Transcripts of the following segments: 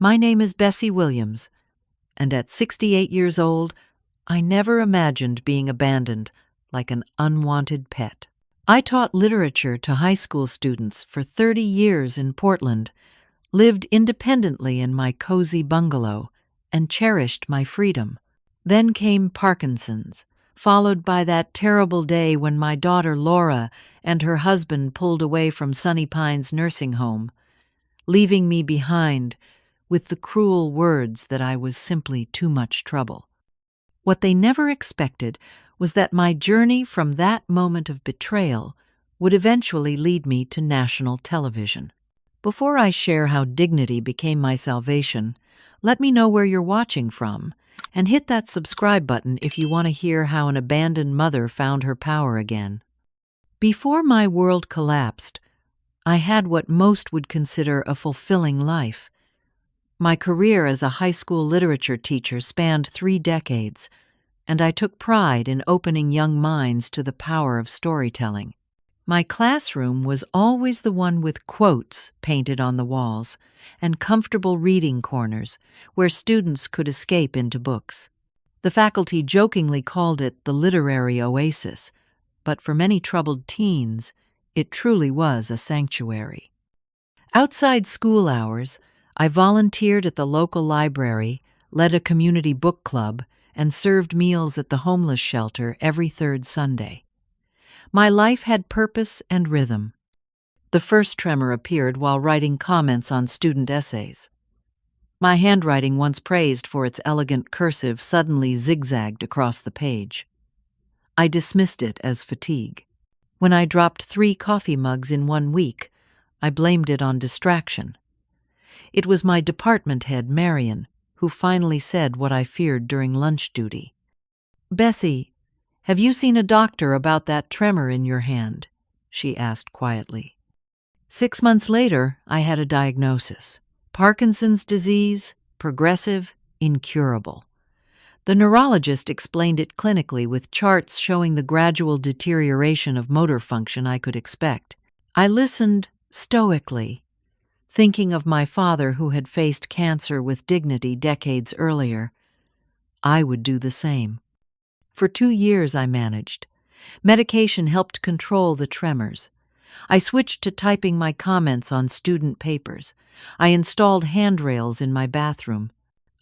My name is Bessie Williams, and at 68 years old, I never imagined being abandoned like an unwanted pet. I taught literature to high school students for 30 years in Portland, lived independently in my cozy bungalow, and cherished my freedom. Then came Parkinson's, followed by that terrible day when my daughter Laura and her husband pulled away from Sunny Pines nursing home, leaving me behind with the cruel words that I was simply too much trouble. What they never expected was that my journey from that moment of betrayal would eventually lead me to national television. Before I share how dignity became my salvation, let me know where you're watching from, and hit that subscribe button if you want to hear how an abandoned mother found her power again. Before my world collapsed, I had what most would consider a fulfilling life. My career as a high school literature teacher spanned 3 decades, and I took pride in opening young minds to the power of storytelling. My classroom was always the one with quotes painted on the walls and comfortable reading corners where students could escape into books. The faculty jokingly called it the literary oasis, but for many troubled teens, it truly was a sanctuary. Outside school hours, I volunteered at the local library, led a community book club, and served meals at the homeless shelter every 3rd Sunday. My life had purpose and rhythm. The first tremor appeared while writing comments on student essays. My handwriting, once praised for its elegant cursive, suddenly zigzagged across the page. I dismissed it as fatigue. When I dropped 3 coffee mugs in 1 week, I blamed it on distraction. It was my department head, Marion, who finally said what I feared during lunch duty. "Bessie, have you seen a doctor about that tremor in your hand?" she asked quietly. 6 months later, I had a diagnosis: Parkinson's disease, progressive, incurable. The neurologist explained it clinically with charts showing the gradual deterioration of motor function I could expect. I listened stoically, thinking of my father who had faced cancer with dignity decades earlier. I would do the same. For 2 years I managed. Medication helped control the tremors. I switched to typing my comments on student papers. I installed handrails in my bathroom.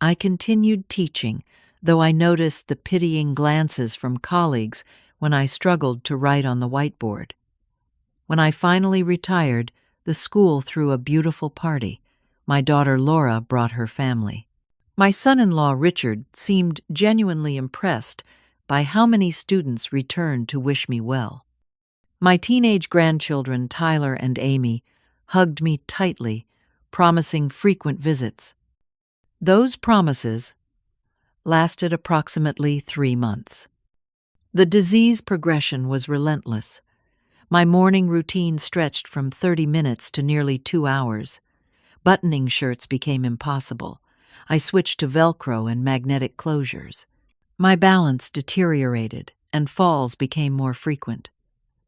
I continued teaching, though I noticed the pitying glances from colleagues when I struggled to write on the whiteboard. When I finally retired, the school threw a beautiful party. My daughter Laura brought her family. My son-in-law Richard seemed genuinely impressed by how many students returned to wish me well. My teenage grandchildren Tyler and Amy hugged me tightly, promising frequent visits. Those promises lasted approximately 3 months. The disease progression was relentless. My morning routine stretched from 30 minutes to nearly 2 hours. Buttoning shirts became impossible. I switched to Velcro and magnetic closures. My balance deteriorated, and falls became more frequent.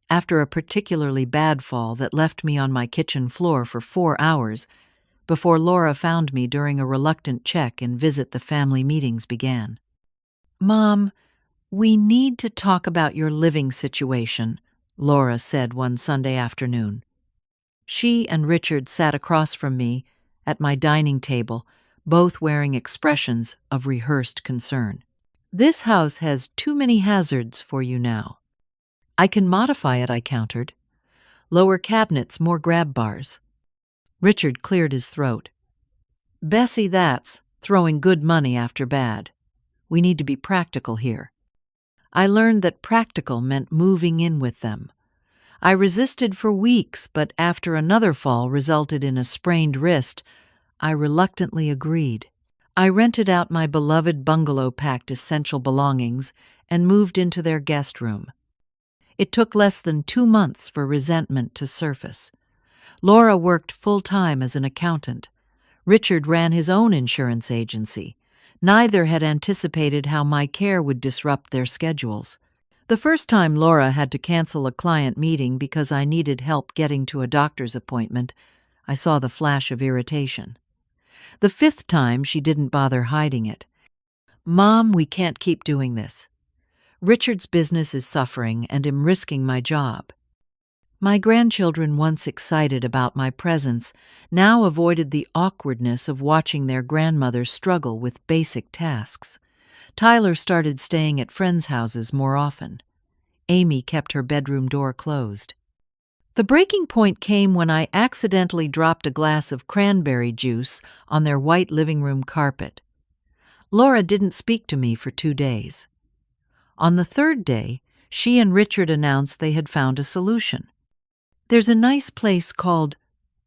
After a particularly bad fall that left me on my kitchen floor for 4 hours, before Laura found me during a reluctant check and visit the family meetings began. "Mom, we need to talk about your living situation," Laura said one Sunday afternoon. She and Richard sat across from me at my dining table, both wearing expressions of rehearsed concern. "This house has too many hazards for you now." "I can modify it," I countered. "Lower cabinets, more grab bars." Richard cleared his throat. "Bessie, that's throwing good money after bad. We need to be practical here." I learned that practical meant moving in with them. I resisted for weeks, but after another fall resulted in a sprained wrist, I reluctantly agreed. I rented out my beloved bungalow, packed essential belongings, and moved into their guest room. It took less than 2 months for resentment to surface. Laura worked full-time as an accountant. Richard ran his own insurance agency. Neither had anticipated how my care would disrupt their schedules. The first time Laura had to cancel a client meeting because I needed help getting to a doctor's appointment, I saw the flash of irritation. The fifth time, she didn't bother hiding it. "Mom, we can't keep doing this. Richard's business is suffering, and I'm risking my job." My grandchildren, once excited about my presence, now avoided the awkwardness of watching their grandmother struggle with basic tasks. Tyler started staying at friends' houses more often. Amy kept her bedroom door closed. The breaking point came when I accidentally dropped a glass of cranberry juice on their white living room carpet. Laura didn't speak to me for 2 days. On the third day, she and Richard announced they had found a solution. "There's a nice place called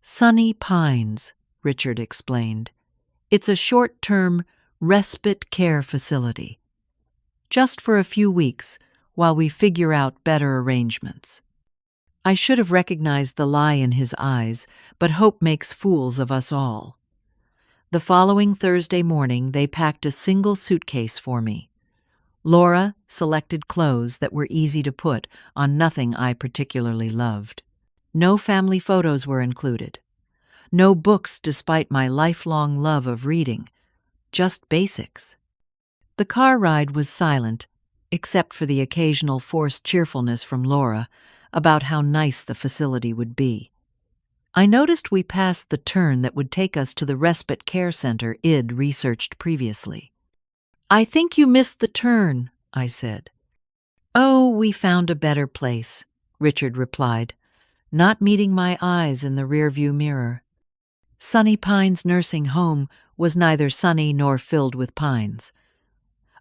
Sunny Pines," Richard explained. "It's a short-term respite care facility. Just for a few weeks, while we figure out better arrangements." I should have recognized the lie in his eyes, but hope makes fools of us all. The following Thursday morning, they packed a single suitcase for me. Laura selected clothes that were easy to put on nothing I particularly loved. No family photos were included. No books despite my lifelong love of reading. Just basics. The car ride was silent, except for the occasional forced cheerfulness from Laura about how nice the facility would be. I noticed we passed the turn that would take us to the respite care center Id researched previously. "I think you missed the turn," I said. "Oh, we found a better place," Richard replied, not meeting my eyes in the rearview mirror. Sunny Pines Nursing Home was neither sunny nor filled with pines.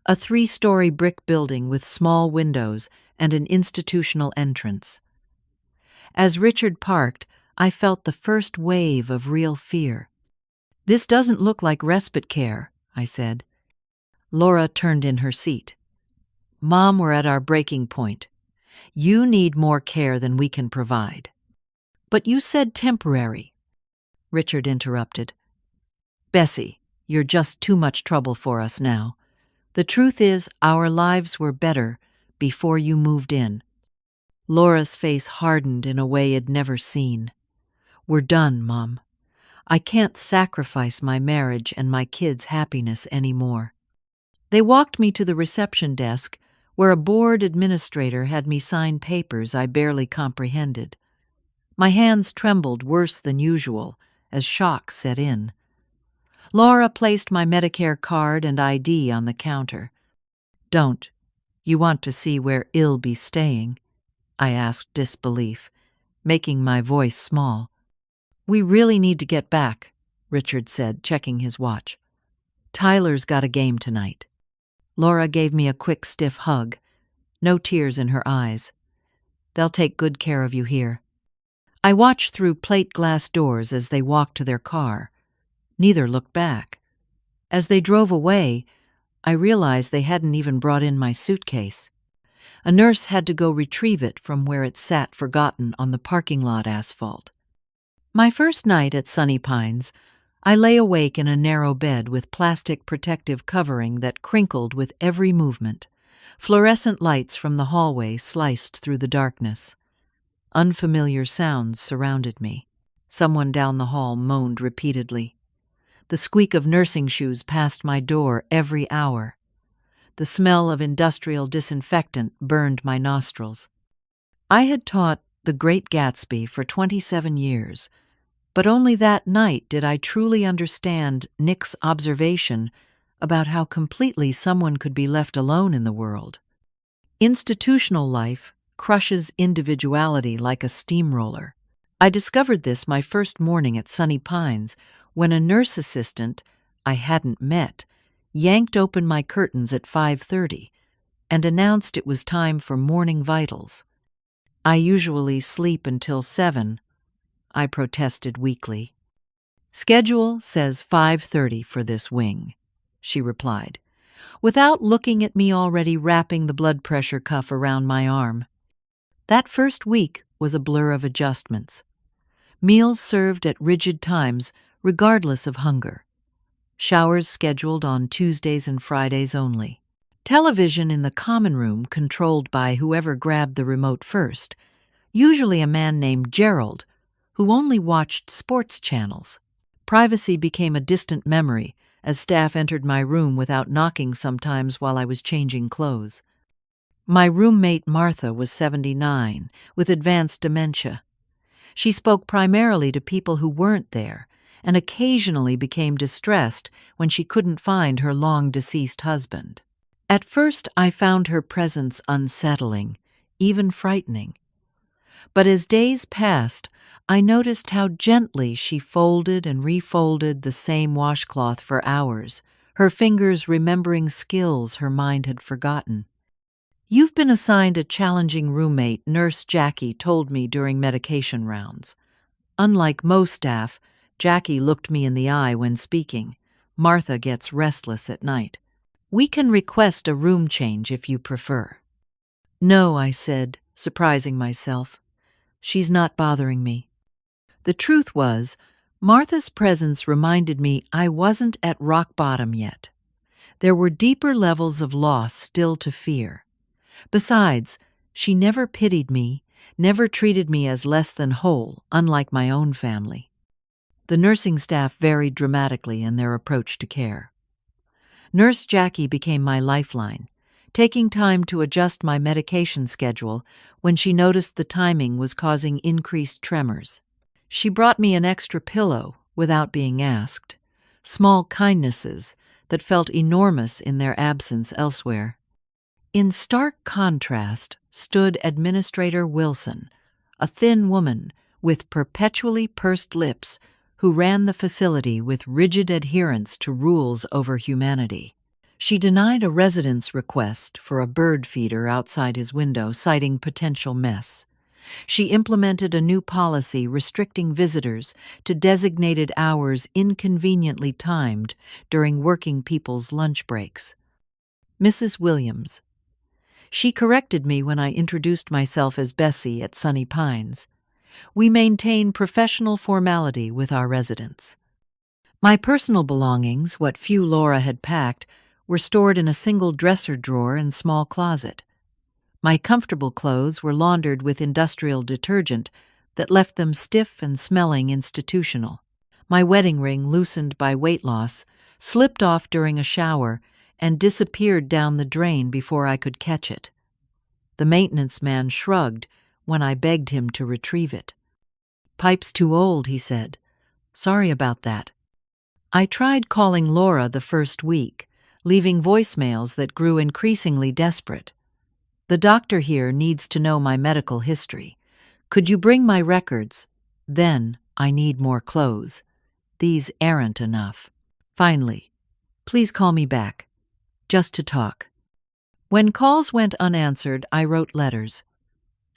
A 3-story brick building with small windows and an institutional entrance. As Richard parked, I felt the first wave of real fear. "This doesn't look like respite care," I said. Laura turned in her seat. "Mom, we're at our breaking point. You need more care than we can provide." "But you said temporary," Richard interrupted. "Bessie, you're just too much trouble for us now. The truth is, our lives were better before you moved in." Laura's face hardened in a way I'd never seen. "We're done, Mom. I can't sacrifice my marriage and my kids' happiness anymore." They walked me to the reception desk, where a bored administrator had me sign papers I barely comprehended. My hands trembled worse than usual as shock set in. Laura placed my Medicare card and ID on the counter. "Don't you want to see where I'll be staying?" I asked disbelief, making my voice small. "We really need to get back," Richard said, checking his watch. "Tyler's got a game tonight." Laura gave me a quick, stiff hug, no tears in her eyes. "They'll take good care of you here." I watched through plate glass doors as they walked to their car. Neither looked back. As they drove away, I realized they hadn't even brought in my suitcase. A nurse had to go retrieve it from where it sat forgotten on the parking lot asphalt. My first night at Sunny Pines, I lay awake in a narrow bed with plastic protective covering that crinkled with every movement. Fluorescent lights from the hallway sliced through the darkness. Unfamiliar sounds surrounded me. Someone down the hall moaned repeatedly. The squeak of nursing shoes passed my door every hour. The smell of industrial disinfectant burned my nostrils. I had taught The Great Gatsby for 27 years, but only that night did I truly understand Nick's observation about how completely someone could be left alone in the world. Institutional life crushes individuality like a steamroller. I discovered this my first morning at Sunny Pines when a nurse assistant I hadn't met yanked open my curtains at 5:30 and announced it was time for morning vitals. "I usually sleep until 7, I protested weakly. "Schedule says 5:30 for this wing," she replied, without looking at me already wrapping the blood pressure cuff around my arm. That first week was a blur of adjustments. Meals served at rigid times, regardless of hunger. Showers scheduled on Tuesdays and Fridays only. Television in the common room controlled by whoever grabbed the remote first, usually a man named Gerald, who only watched sports channels. Privacy became a distant memory as staff entered my room without knocking sometimes while I was changing clothes. My roommate Martha was 79, with advanced dementia. She spoke primarily to people who weren't there, and occasionally became distressed when she couldn't find her long-deceased husband. At first, I found her presence unsettling, even frightening. But as days passed, I noticed how gently she folded and refolded the same washcloth for hours, her fingers remembering skills her mind had forgotten. "You've been assigned a challenging roommate," Nurse Jackie told me during medication rounds. Unlike most staff, Jackie looked me in the eye when speaking. Martha gets restless at night. "We can request a room change if you prefer." "No," I said, surprising myself. "She's not bothering me." The truth was, Martha's presence reminded me I wasn't at rock bottom yet. There were deeper levels of loss still to fear. Besides, she never pitied me, never treated me as less than whole, unlike my own family. The nursing staff varied dramatically in their approach to care. Nurse Jackie became my lifeline, taking time to adjust my medication schedule when she noticed the timing was causing increased tremors. She brought me an extra pillow without being asked, small kindnesses that felt enormous in their absence elsewhere. In stark contrast stood Administrator Wilson, a thin woman with perpetually pursed lips who ran the facility with rigid adherence to rules over humanity. She denied a resident's request for a bird feeder outside his window, citing potential mess. She implemented a new policy restricting visitors to designated hours inconveniently timed during working people's lunch breaks. Mrs. Williams. She corrected me when I introduced myself as Bessie at Sunny Pines. We maintain professional formality with our residents. My personal belongings, what few Laura had packed, were stored in a single dresser drawer and small closet. My comfortable clothes were laundered with industrial detergent that left them stiff and smelling institutional. My wedding ring, loosened by weight loss, slipped off during a shower and disappeared down the drain before I could catch it. The maintenance man shrugged when I begged him to retrieve it. "Pipe's too old," he said. "Sorry about that." I tried calling Laura the first week, leaving voicemails that grew increasingly desperate. "The doctor here needs to know my medical history. Could you bring my records? Then I need more clothes. These aren't enough. Finally, please call me back. Just to talk." When calls went unanswered, I wrote letters.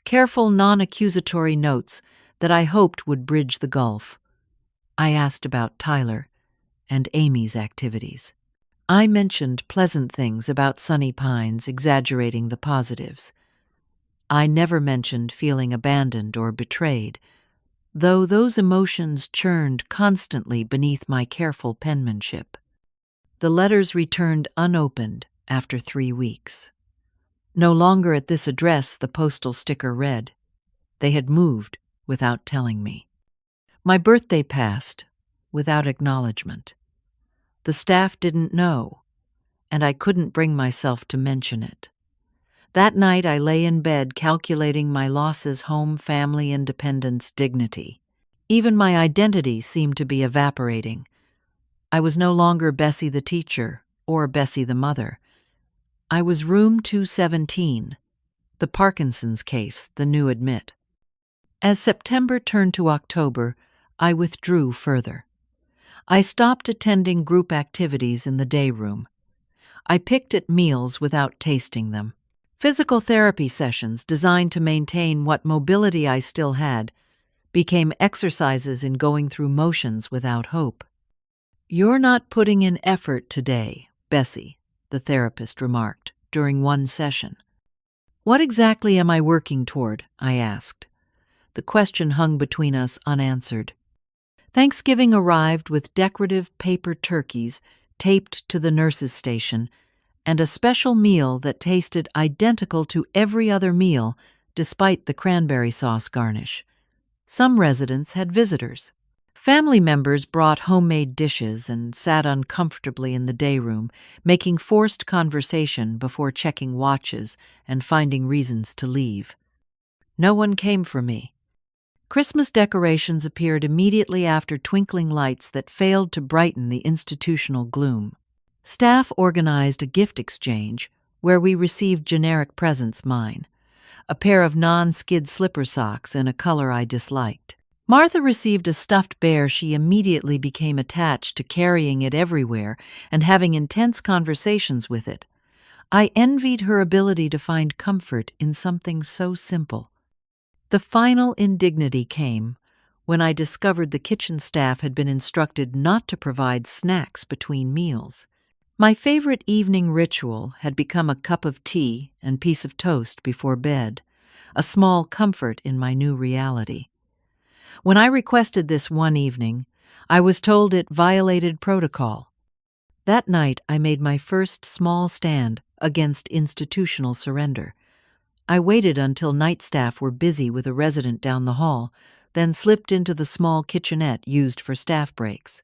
Careful, non-accusatory notes that I hoped would bridge the gulf. I asked about Tyler and Amy's activities. I mentioned pleasant things about Sunny Pines, exaggerating the positives. I never mentioned feeling abandoned or betrayed, though those emotions churned constantly beneath my careful penmanship. The letters returned unopened after 3 weeks. No longer at this address, the postal sticker read. They had moved without telling me. My birthday passed without acknowledgement. The staff didn't know, and I couldn't bring myself to mention it. That night I lay in bed calculating my losses: home, family, independence, dignity. Even my identity seemed to be evaporating. I was no longer Bessie the teacher or Bessie the mother. I was room 217, the Parkinson's case, the new admit. As September turned to October, I withdrew further. I stopped attending group activities in the day room. I picked at meals without tasting them. Physical therapy sessions designed to maintain what mobility I still had became exercises in going through motions without hope. "You're not putting in effort today, Bessie," the therapist remarked during one session. "What exactly am I working toward?" I asked. The question hung between us unanswered. Thanksgiving arrived with decorative paper turkeys taped to the nurse's station and a special meal that tasted identical to every other meal despite the cranberry sauce garnish. Some residents had visitors. Family members brought homemade dishes and sat uncomfortably in the day room, making forced conversation before checking watches and finding reasons to leave. No one came for me. Christmas decorations appeared immediately after twinkling lights that failed to brighten the institutional gloom. Staff organized a gift exchange where we received generic presents, mine, a pair of non-skid slipper socks in a color I disliked. Martha received a stuffed bear she immediately became attached to, carrying it everywhere and having intense conversations with it. I envied her ability to find comfort in something so simple. The final indignity came when I discovered the kitchen staff had been instructed not to provide snacks between meals. My favorite evening ritual had become a cup of tea and piece of toast before bed, a small comfort in my new reality. When I requested this one evening, I was told it violated protocol. That night, I made my first small stand against institutional surrender. I waited until night staff were busy with a resident down the hall, then slipped into the small kitchenette used for staff breaks.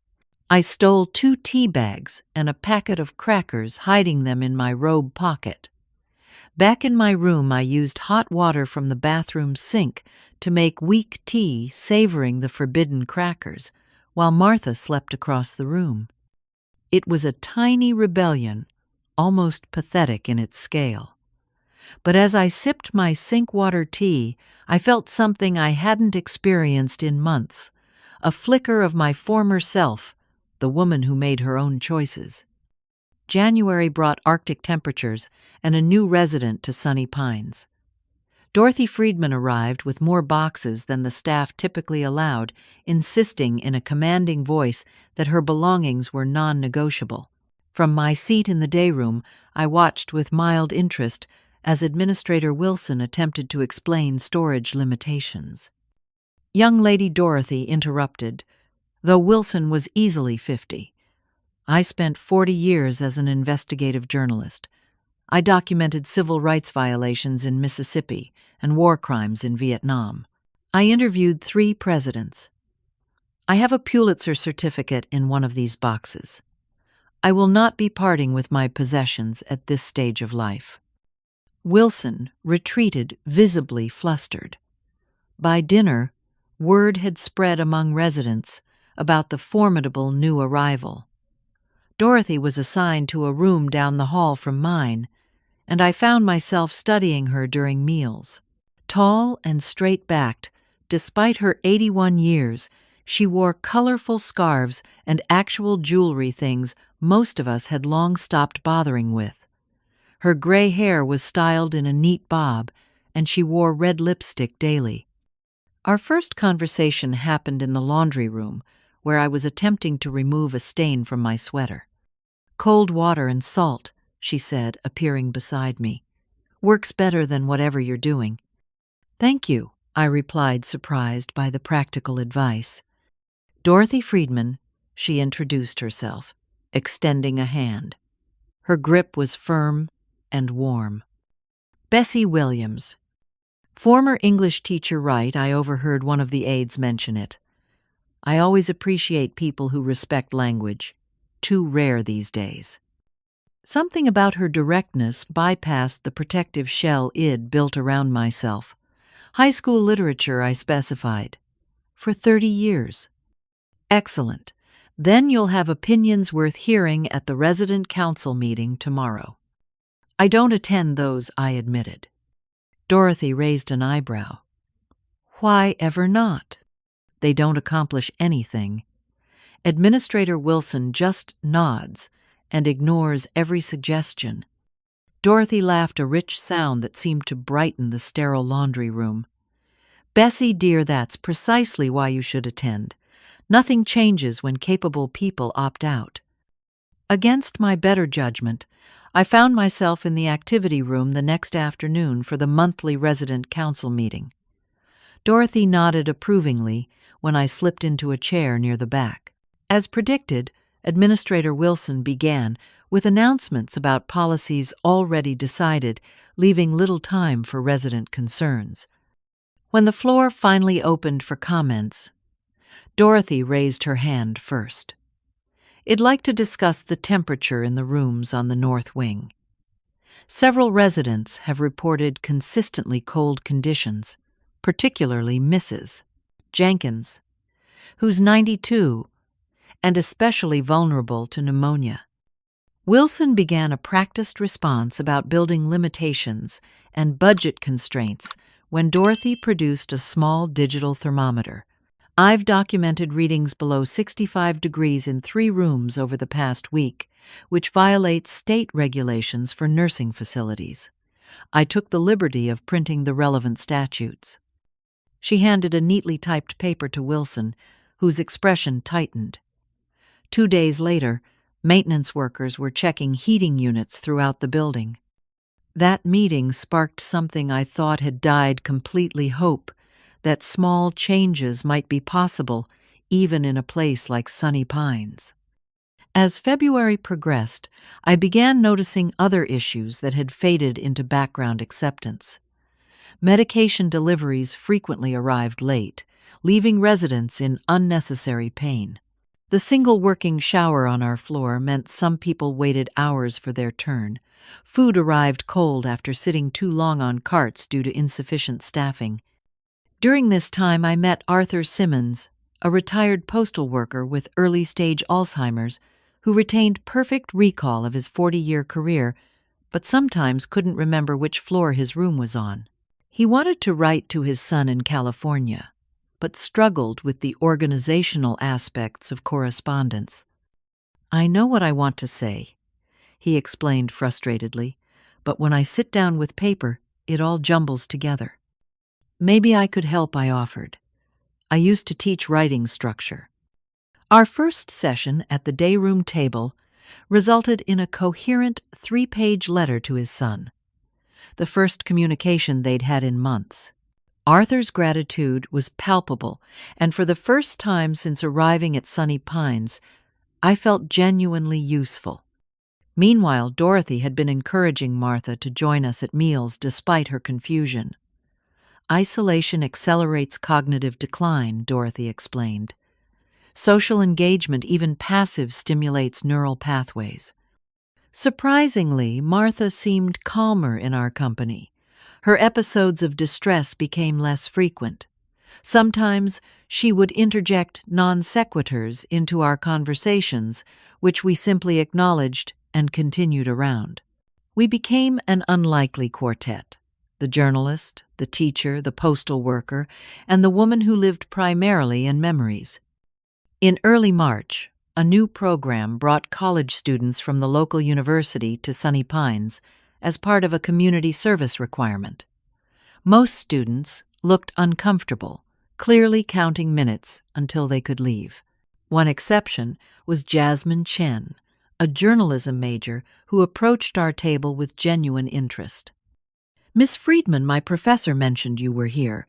I stole 2 tea bags and a packet of crackers, hiding them in my robe pocket. Back in my room, I used hot water from the bathroom sink to make weak tea, savoring the forbidden crackers, while Martha slept across the room. It was a tiny rebellion, almost pathetic in its scale. But as I sipped my sink water tea, I felt something I hadn't experienced in months, a flicker of my former self, the woman who made her own choices. January brought Arctic temperatures and a new resident to Sunny Pines. Dorothy Friedman arrived with more boxes than the staff typically allowed, insisting in a commanding voice that her belongings were non-negotiable. From my seat in the day room, I watched with mild interest as Administrator Wilson attempted to explain storage limitations. Young Lady Dorothy interrupted, though Wilson was easily 50. I spent 40 years as an investigative journalist. I documented civil rights violations in Mississippi and war crimes in Vietnam. I interviewed 3 presidents. I have a Pulitzer certificate in one of these boxes. I will not be parting with my possessions at this stage of life. Wilson retreated, visibly flustered. By dinner, word had spread among residents about the formidable new arrival. Dorothy was assigned to a room down the hall from mine, and I found myself studying her during meals. Tall and straight-backed, despite her 81 years, she wore colorful scarves and actual jewelry, things most of us had long stopped bothering with. Her gray hair was styled in a neat bob, and she wore red lipstick daily. Our first conversation happened in the laundry room, where I was attempting to remove a stain from my sweater. "Cold water and salt," she said, appearing beside me. "Works better than whatever you're doing." "Thank you," I replied, surprised by the practical advice. "Dorothy Friedman," she introduced herself, extending a hand. Her grip was firm and warm. "Bessie Williams." Former English teacher Wright, I overheard one of the aides mention it. I always appreciate people who respect language. Too rare these days. Something about her directness bypassed the protective shell id built around myself. High school literature, I specified. For 30 years. Excellent. Then you'll have opinions worth hearing at the resident council meeting tomorrow. I don't attend those, I admitted. Dorothy raised an eyebrow. Why ever not? They don't accomplish anything. Administrator Wilson just nods and ignores every suggestion. Dorothy laughed, a rich sound that seemed to brighten the sterile laundry room. "Bessie, dear, that's precisely why you should attend. Nothing changes when capable people opt out." Against my better judgment, I found myself in the activity room the next afternoon for the monthly resident council meeting. Dorothy nodded approvingly when I slipped into a chair near the back. As predicted, Administrator Wilson began with announcements about policies already decided, leaving little time for resident concerns. When the floor finally opened for comments, Dorothy raised her hand first. "I'd like to discuss the temperature in the rooms on the north wing. Several residents have reported consistently cold conditions, particularly Mrs. Jenkins, who's 92 and especially vulnerable to pneumonia." Wilson began a practiced response about building limitations and budget constraints when Dorothy produced a small digital thermometer. "I've documented readings below 65 degrees in 3 rooms over the past week, which violates state regulations for nursing facilities. I took the liberty of printing the relevant statutes." She handed a neatly typed paper to Wilson, whose expression tightened. 2 days later, maintenance workers were checking heating units throughout the building. That meeting sparked something I thought had died completely: hope that small changes might be possible even in a place like Sunny Pines. As February progressed, I began noticing other issues that had faded into background acceptance. Medication deliveries frequently arrived late, leaving residents in unnecessary pain. The single working shower on our floor meant some people waited hours for their turn. Food arrived cold after sitting too long on carts due to insufficient staffing. During this time, I met Arthur Simmons, a retired postal worker with early-stage Alzheimer's, who retained perfect recall of his 40-year career, but sometimes couldn't remember which floor his room was on. He wanted to write to his son in California, but struggled with the organizational aspects of correspondence. "I know what I want to say," he explained frustratedly, "but when I sit down with paper, it all jumbles together." "Maybe I could help," I offered. "I used to teach writing structure." Our first session at the day room table resulted in a coherent 3-page letter to his son, the first communication they'd had in months. Arthur's gratitude was palpable, and for the first time since arriving at Sunny Pines, I felt genuinely useful. Meanwhile, Dorothy had been encouraging Martha to join us at meals despite her confusion. "Isolation accelerates cognitive decline," Dorothy explained. "Social engagement, even passive, stimulates neural pathways." Surprisingly, Martha seemed calmer in our company. Her episodes of distress became less frequent. Sometimes she would interject non sequiturs into our conversations, which we simply acknowledged and continued around. We became an unlikely quartet: the journalist, the teacher, the postal worker, and the woman who lived primarily in memories. In early March, a new program brought college students from the local university to Sunny Pines as part of a community service requirement. Most students looked uncomfortable, clearly counting minutes until they could leave. One exception was Jasmine Chen, a journalism major who approached our table with genuine interest. "Miss Friedman, my professor mentioned you were here.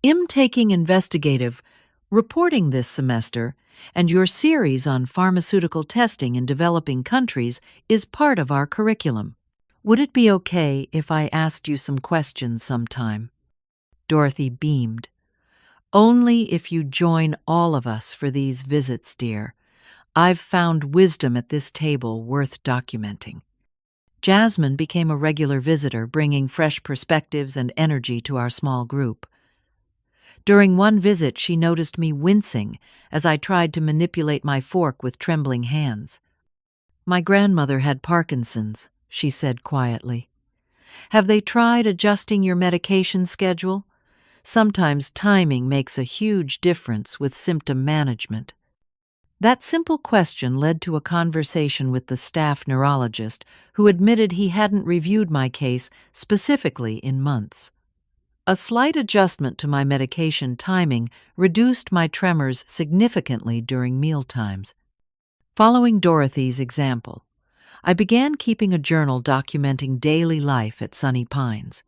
I'm taking investigative reporting this semester, and your series on pharmaceutical testing in developing countries is part of our curriculum. Would it be okay if I asked you some questions sometime?" Dorothy beamed. "Only if you join all of us for these visits, dear. I've found wisdom at this table worth documenting." Jasmine became a regular visitor, bringing fresh perspectives and energy to our small group. During one visit, she noticed me wincing as I tried to manipulate my fork with trembling hands. "My grandmother had Parkinson's," she said quietly. "Have they tried adjusting your medication schedule? Sometimes timing makes a huge difference with symptom management." That simple question led to a conversation with the staff neurologist, who admitted he hadn't reviewed my case specifically in months. A slight adjustment to my medication timing reduced my tremors significantly during mealtimes. Following Dorothy's example, I began keeping a journal documenting daily life at Sunny Pines.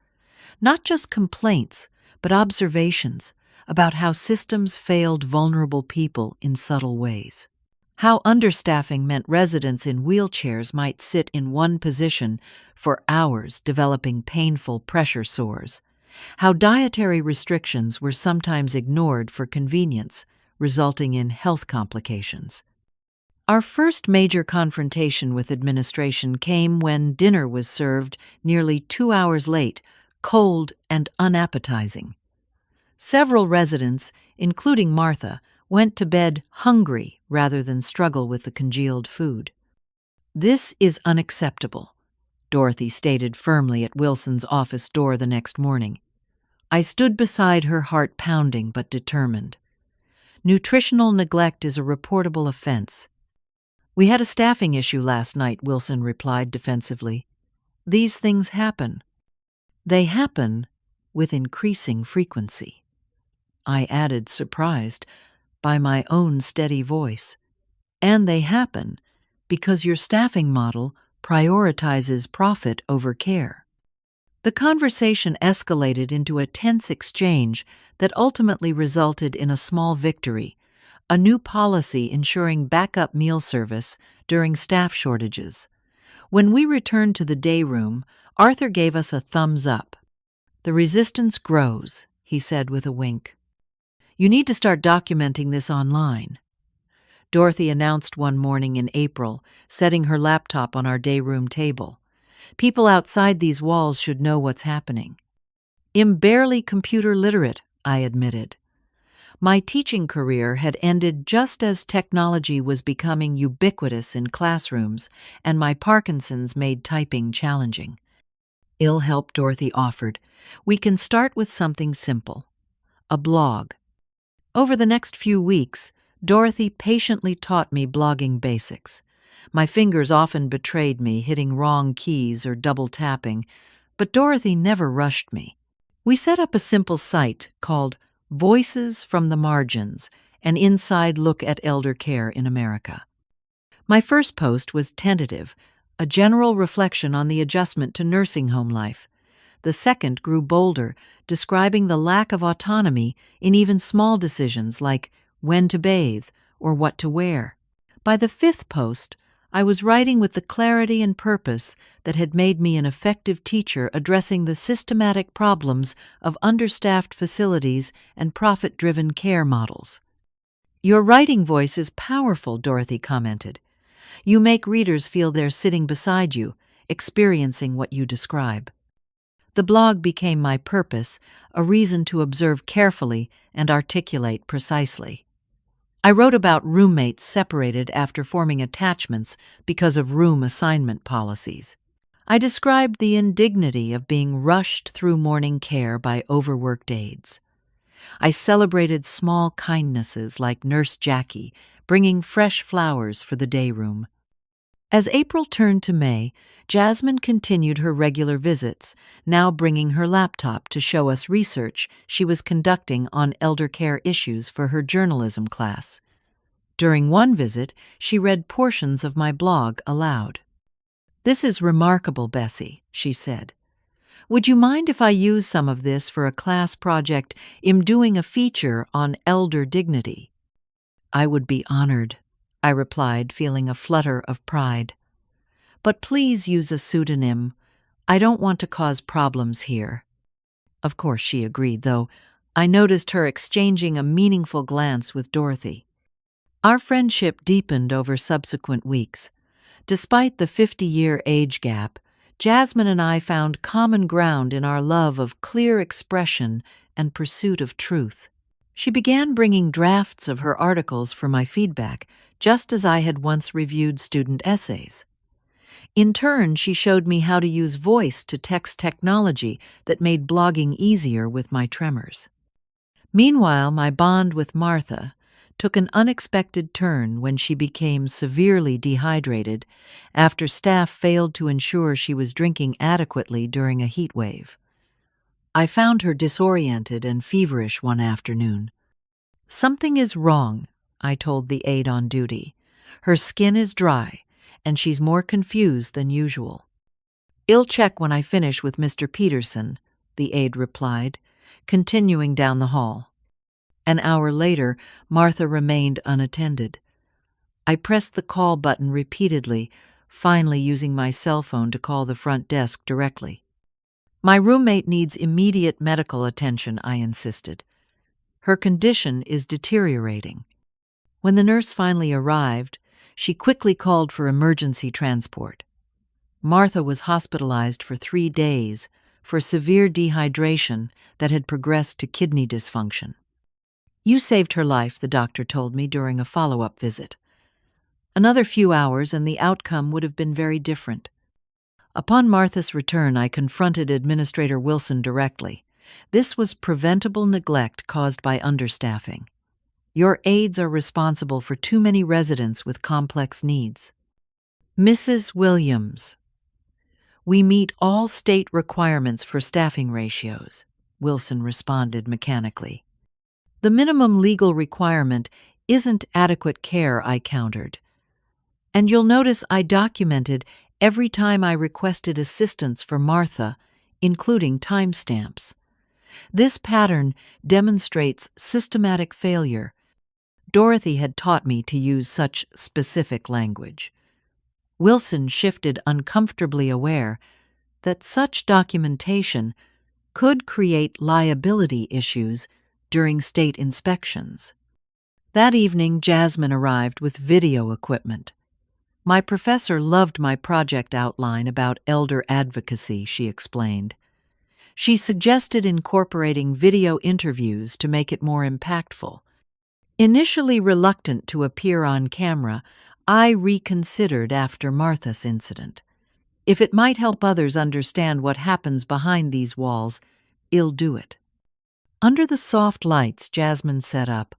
Not just complaints, but observations about how systems failed vulnerable people in subtle ways. How understaffing meant residents in wheelchairs might sit in one position for hours developing painful pressure sores. How dietary restrictions were sometimes ignored for convenience, resulting in health complications. Our first major confrontation with administration came when dinner was served nearly 2 hours late, cold and unappetizing. Several residents, including Martha, went to bed hungry rather than struggle with the congealed food. "This is unacceptable," Dorothy stated firmly at Wilson's office door the next morning. I stood beside her, heart pounding but determined. "Nutritional neglect is a reportable offense." "We had a staffing issue last night," Wilson replied defensively. "These things happen." "They happen with increasing frequency," I added, surprised by my own steady voice. "And they happen because your staffing model prioritizes profit over care." The conversation escalated into a tense exchange that ultimately resulted in a small victory: a new policy ensuring backup meal service during staff shortages. When we returned to the day room, Arthur gave us a thumbs up. "The resistance grows," he said with a wink. "You need to start documenting this online," Dorothy announced one morning in April, setting her laptop on our day room table. "People outside these walls should know what's happening." "I'm barely computer literate," I admitted. My teaching career had ended just as technology was becoming ubiquitous in classrooms, and my Parkinson's made typing challenging. "It'll help," Dorothy offered. "We can start with something simple: a blog." Over the next few weeks, Dorothy patiently taught me blogging basics. My fingers often betrayed me, hitting wrong keys or double tapping, but Dorothy never rushed me. We set up a simple site called Voices from the Margins, an inside look at elder care in America. My first post was tentative, a general reflection on the adjustment to nursing home life. The second grew bolder, describing the lack of autonomy in even small decisions like when to bathe or what to wear. By the fifth post, I was writing with the clarity and purpose that had made me an effective teacher addressing the systematic problems of understaffed facilities and profit-driven care models. "Your writing voice is powerful," Dorothy commented. "You make readers feel they're sitting beside you, experiencing what you describe." The blog became my purpose, a reason to observe carefully and articulate precisely. I wrote about roommates separated after forming attachments because of room assignment policies. I described the indignity of being rushed through morning care by overworked aides. I celebrated small kindnesses like Nurse Jackie bringing fresh flowers for the day room. As April turned to May, Jasmine continued her regular visits, now bringing her laptop to show us research she was conducting on elder care issues for her journalism class. During one visit, she read portions of my blog aloud. "This is remarkable, Bessie," she said. "Would you mind if I use some of this for a class project? I'm doing a feature on elder dignity." "I would be honored," I replied, feeling a flutter of pride. "But please use a pseudonym. I don't want to cause problems here." Of course she agreed, though I noticed her exchanging a meaningful glance with Dorothy. Our friendship deepened over subsequent weeks. Despite the 50-year age gap, Jasmine and I found common ground in our love of clear expression and pursuit of truth. She began bringing drafts of her articles for my feedback, just as I had once reviewed student essays. In turn, she showed me how to use voice-to-text technology that made blogging easier with my tremors. Meanwhile, my bond with Martha took an unexpected turn when she became severely dehydrated after staff failed to ensure she was drinking adequately during a heat wave. I found her disoriented and feverish one afternoon. "Something is wrong," I told the aide on duty. "Her skin is dry, and she's more confused than usual." "I'll check when I finish with Mr. Peterson," the aide replied, continuing down the hall. An hour later, Martha remained unattended. I pressed the call button repeatedly, finally using my cell phone to call the front desk directly. "My roommate needs immediate medical attention," I insisted. "Her condition is deteriorating." When the nurse finally arrived, she quickly called for emergency transport. Martha was hospitalized for 3 days for severe dehydration that had progressed to kidney dysfunction. "You saved her life," the doctor told me during a follow-up visit. Another few hours and the outcome would have been very different. Upon Martha's return, I confronted Administrator Wilson directly. This was preventable neglect caused by understaffing. Your aides are responsible for too many residents with complex needs. Mrs. Williams, we meet all state requirements for staffing ratios, Wilson responded mechanically. The minimum legal requirement isn't adequate care, I countered. And you'll notice I documented every time I requested assistance for Martha, including timestamps. This pattern demonstrates systematic failure. Dorothy had taught me to use such specific language. Wilson shifted, uncomfortably aware that such documentation could create liability issues during state inspections. That evening, Jasmine arrived with video equipment. My professor loved my project outline about elder advocacy, she explained. She suggested incorporating video interviews to make it more impactful. Initially reluctant to appear on camera, I reconsidered after Martha's incident. If it might help others understand what happens behind these walls, I'll do it. Under the soft lights Jasmine set up,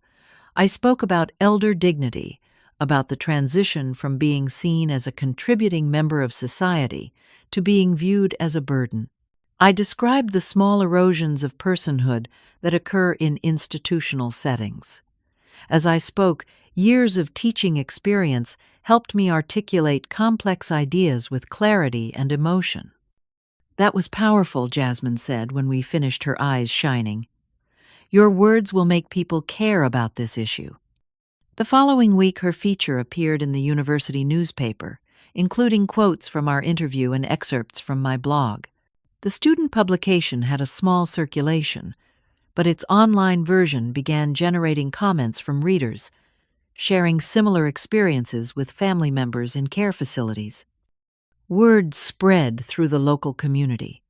I spoke about elder dignity, about the transition from being seen as a contributing member of society to being viewed as a burden. I described the small erosions of personhood that occur in institutional settings. As I spoke, years of teaching experience helped me articulate complex ideas with clarity and emotion. That was powerful, Jasmine said when we finished, her eyes shining. Your words will make people care about this issue. The following week, her feature appeared in the university newspaper, including quotes from our interview and excerpts from my blog. The student publication had a small circulation, but its online version began generating comments from readers, sharing similar experiences with family members in care facilities. Word spread through the local community.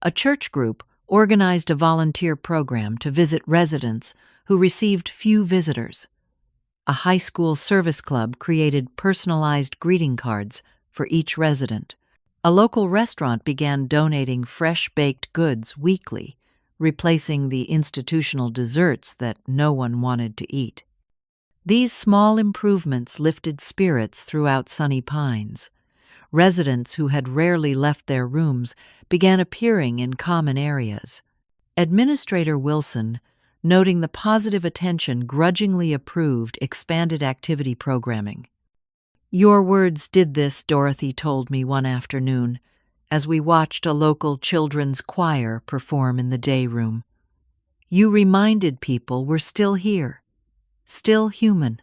A church group organized a volunteer program to visit residents who received few visitors. A high school service club created personalized greeting cards for each resident. A local restaurant began donating fresh baked goods weekly, replacing the institutional desserts that no one wanted to eat. These small improvements lifted spirits throughout Sunny Pines. Residents who had rarely left their rooms began appearing in common areas. Administrator Wilson, noting the positive attention, grudgingly approved expanded activity programming. Your words did this, Dorothy told me one afternoon, as we watched a local children's choir perform in the day room. You reminded people we're still here, still human.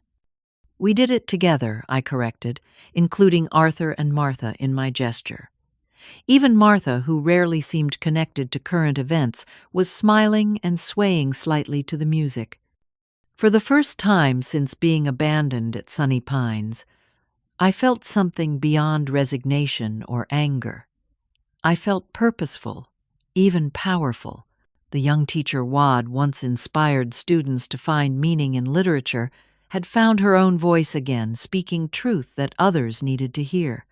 We did it together, I corrected, including Arthur and Martha in my gesture. Even Martha, who rarely seemed connected to current events, was smiling and swaying slightly to the music. For the first time since being abandoned at Sunny Pines, I felt something beyond resignation or anger. I felt purposeful, even powerful. The young teacher Wad once inspired students to find meaning in literature, had found her own voice again, speaking truth that others needed to hear.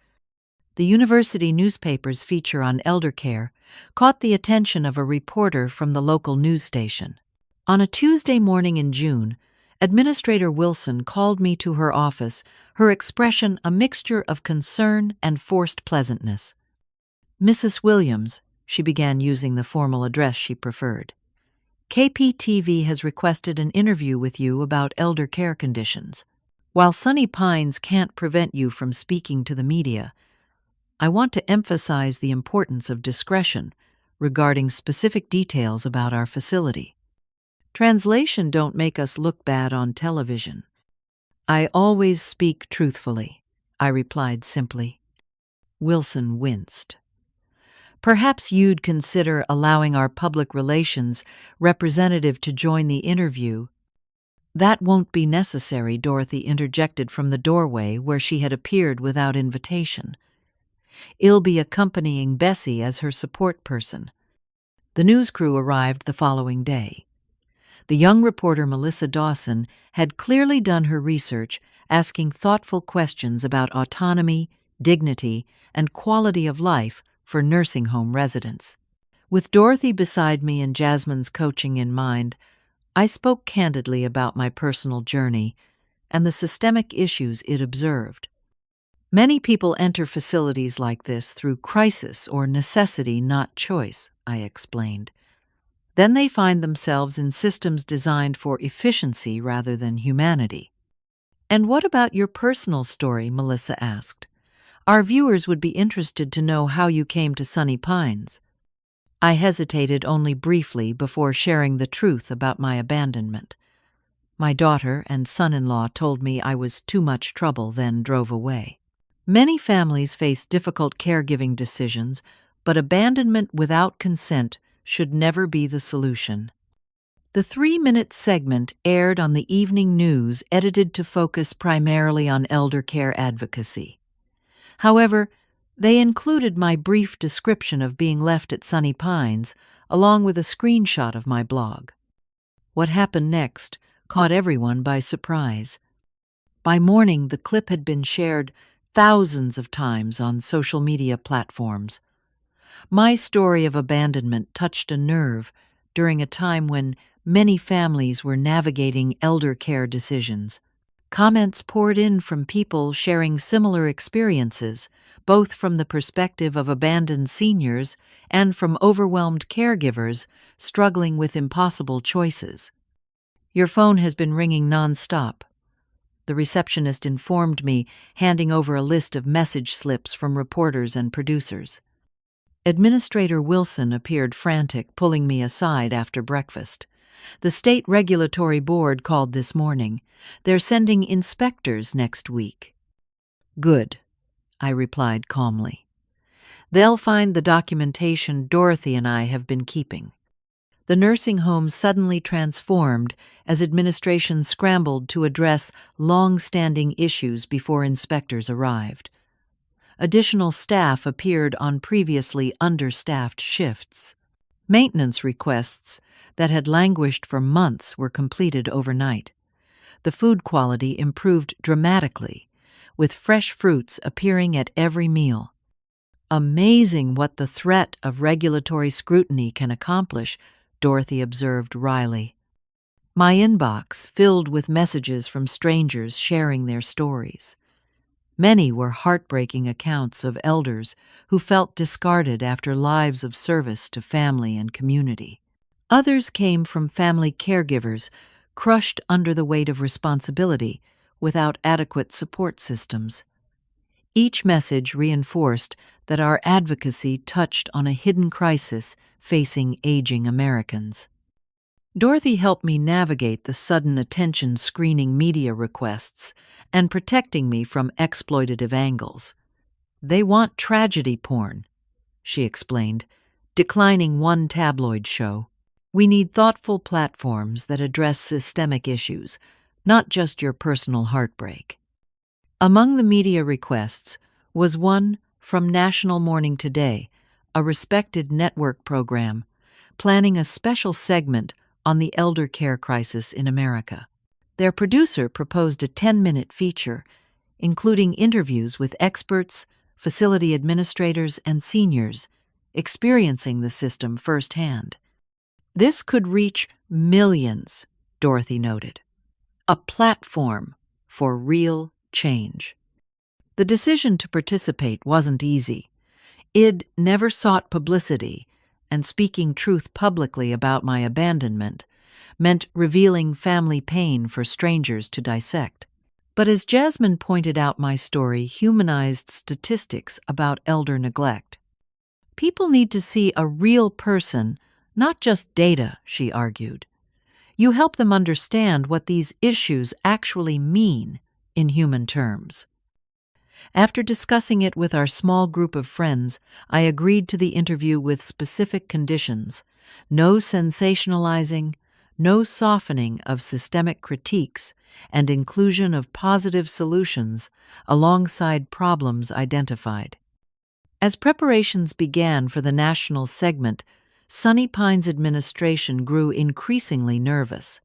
The university newspaper's feature on elder care caught the attention of a reporter from the local news station. On a Tuesday morning in June, Administrator Wilson called me to her office, her expression a mixture of concern and forced pleasantness. Mrs. Williams, she began using the formal address she preferred. KPTV has requested an interview with you about elder care conditions. While Sunny Pines can't prevent you from speaking to the media, I want to emphasize the importance of discretion regarding specific details about our facility. Translation don't make us look bad on television. I always speak truthfully, I replied simply. Wilson winced. Perhaps you'd consider allowing our public relations representative to join the interview. "That won't be necessary," Dorothy interjected from the doorway where she had appeared without invitation. "I'll be accompanying Bessie as her support person." The news crew arrived the following day. The young reporter Melissa Dawson had clearly done her research, asking thoughtful questions about autonomy, dignity, and quality of life for nursing home residents. With Dorothy beside me and Jasmine's coaching in mind, I spoke candidly about my personal journey and the systemic issues it observed. "Many people enter facilities like this through crisis or necessity, not choice," I explained. "Then they find themselves in systems designed for efficiency rather than humanity." "And what about your personal story?" Melissa asked. "Our viewers would be interested to know how you came to Sunny Pines." I hesitated only briefly before sharing the truth about my abandonment. My daughter and son-in-law told me I was too much trouble, then drove away. Many families face difficult caregiving decisions, but abandonment without consent should never be the solution. The 3-minute segment aired on the evening news, edited to focus primarily on elder care advocacy. However, they included my brief description of being left at Sunny Pines, along with a screenshot of my blog. What happened next caught everyone by surprise. By morning, the clip had been shared thousands of times on social media platforms. My story of abandonment touched a nerve during a time when many families were navigating elder care decisions. Comments poured in from people sharing similar experiences, both from the perspective of abandoned seniors and from overwhelmed caregivers struggling with impossible choices. "Your phone has been ringing nonstop," the receptionist informed me, handing over a list of message slips from reporters and producers. Administrator Wilson appeared frantic, pulling me aside after breakfast. "The state regulatory board called this morning. They're sending inspectors next week." "Good," I replied calmly. "They'll find the documentation Dorothy and I have been keeping." The nursing home suddenly transformed as administration scrambled to address long-standing issues before inspectors arrived. Additional staff appeared on previously understaffed shifts. Maintenance requests that had languished for months were completed overnight. The food quality improved dramatically, with fresh fruits appearing at every meal. "Amazing what the threat of regulatory scrutiny can accomplish," Dorothy observed wryly. My inbox filled with messages from strangers sharing their stories. Many were heartbreaking accounts of elders who felt discarded after lives of service to family and community. Others came from family caregivers crushed under the weight of responsibility without adequate support systems. Each message reinforced that our advocacy touched on a hidden crisis facing aging Americans. Dorothy helped me navigate the sudden attention-screening media requests and protecting me from exploitative angles. "They want tragedy porn," she explained, declining one tabloid show. "We need thoughtful platforms that address systemic issues, not just your personal heartbreak." Among the media requests was one from National Morning Today, a respected network program, planning a special segment on the elder care crisis in America. Their producer proposed a 10-minute feature, including interviews with experts, facility administrators, and seniors experiencing the system firsthand. "This could reach millions," Dorothy noted. "A platform for real change." The decision to participate wasn't easy. I'd never sought publicity, and speaking truth publicly about my abandonment meant revealing family pain for strangers to dissect. But as Jasmine pointed out, my story humanized statistics about elder neglect. "People need to see a real person, not just data," she argued. "You help them understand what these issues actually mean in human terms." After discussing it with our small group of friends, I agreed to the interview with specific conditions: no sensationalizing, no softening of systemic critiques, and inclusion of positive solutions alongside problems identified. As preparations began for the national segment, Sunny Pine's administration grew increasingly nervous.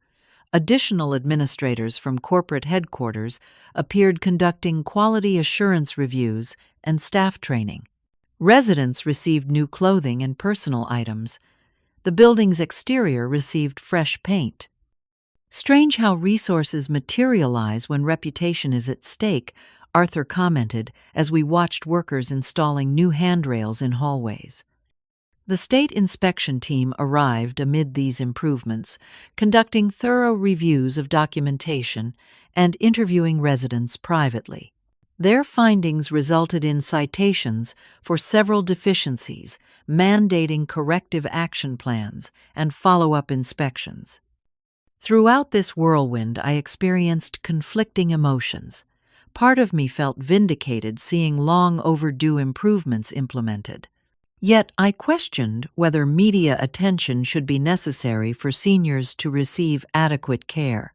Additional administrators from corporate headquarters appeared conducting quality assurance reviews and staff training. Residents received new clothing and personal items. The building's exterior received fresh paint. Strange how resources materialize when reputation is at stake, Arthur commented as we watched workers installing new handrails in hallways. The state inspection team arrived amid these improvements, conducting thorough reviews of documentation and interviewing residents privately. Their findings resulted in citations for several deficiencies, mandating corrective action plans and follow-up inspections. Throughout this whirlwind, I experienced conflicting emotions. Part of me felt vindicated seeing long overdue improvements implemented. Yet I questioned whether media attention should be necessary for seniors to receive adequate care,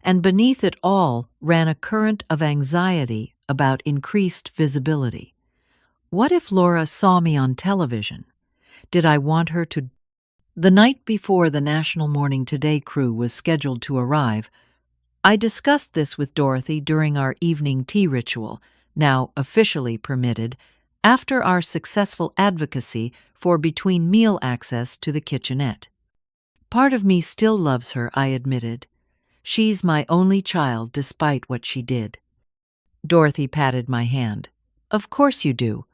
and beneath it all ran a current of anxiety about increased visibility. What if Laura saw me on television? Did I want her to? The night before the National Morning Today crew was scheduled to arrive, I discussed this with Dorothy during our evening tea ritual, now officially permitted, after our successful advocacy for between-meal access to the kitchenette. Part of me still loves her, I admitted. She's my only child despite what she did. Dorothy patted my hand. Of course you do.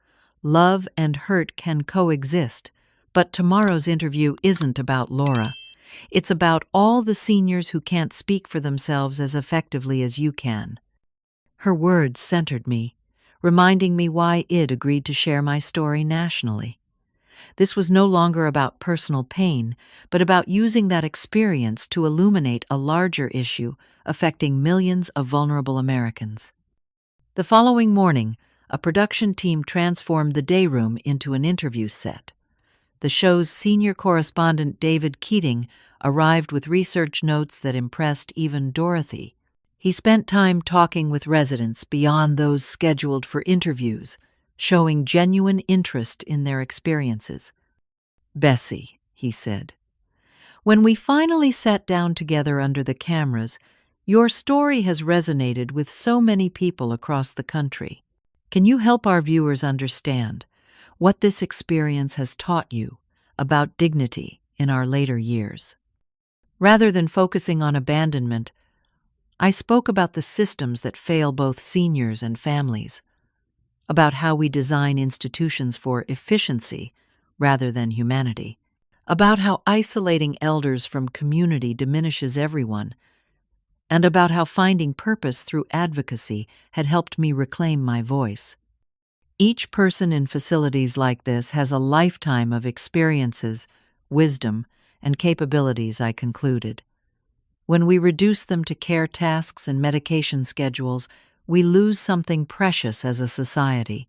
Love and hurt can coexist, but tomorrow's interview isn't about Laura. It's about all the seniors who can't speak for themselves as effectively as you can. Her words centered me, reminding me why Id agreed to share my story nationally. This was no longer about personal pain, but about using that experience to illuminate a larger issue affecting millions of vulnerable Americans. The following morning, a production team transformed the day room into an interview set. The show's senior correspondent, David Keating, arrived with research notes that impressed even Dorothy. He spent time talking with residents beyond those scheduled for interviews, showing genuine interest in their experiences. Bessie, he said, when we finally sat down together under the cameras, your story has resonated with so many people across the country. Can you help our viewers understand what this experience has taught you about dignity in our later years? Rather than focusing on abandonment, I spoke about the systems that fail both seniors and families, about how we design institutions for efficiency rather than humanity, about how isolating elders from community diminishes everyone, and about how finding purpose through advocacy had helped me reclaim my voice. Each person in facilities like this has a lifetime of experiences, wisdom, and capabilities, I concluded. When we reduce them to care tasks and medication schedules, we lose something precious as a society.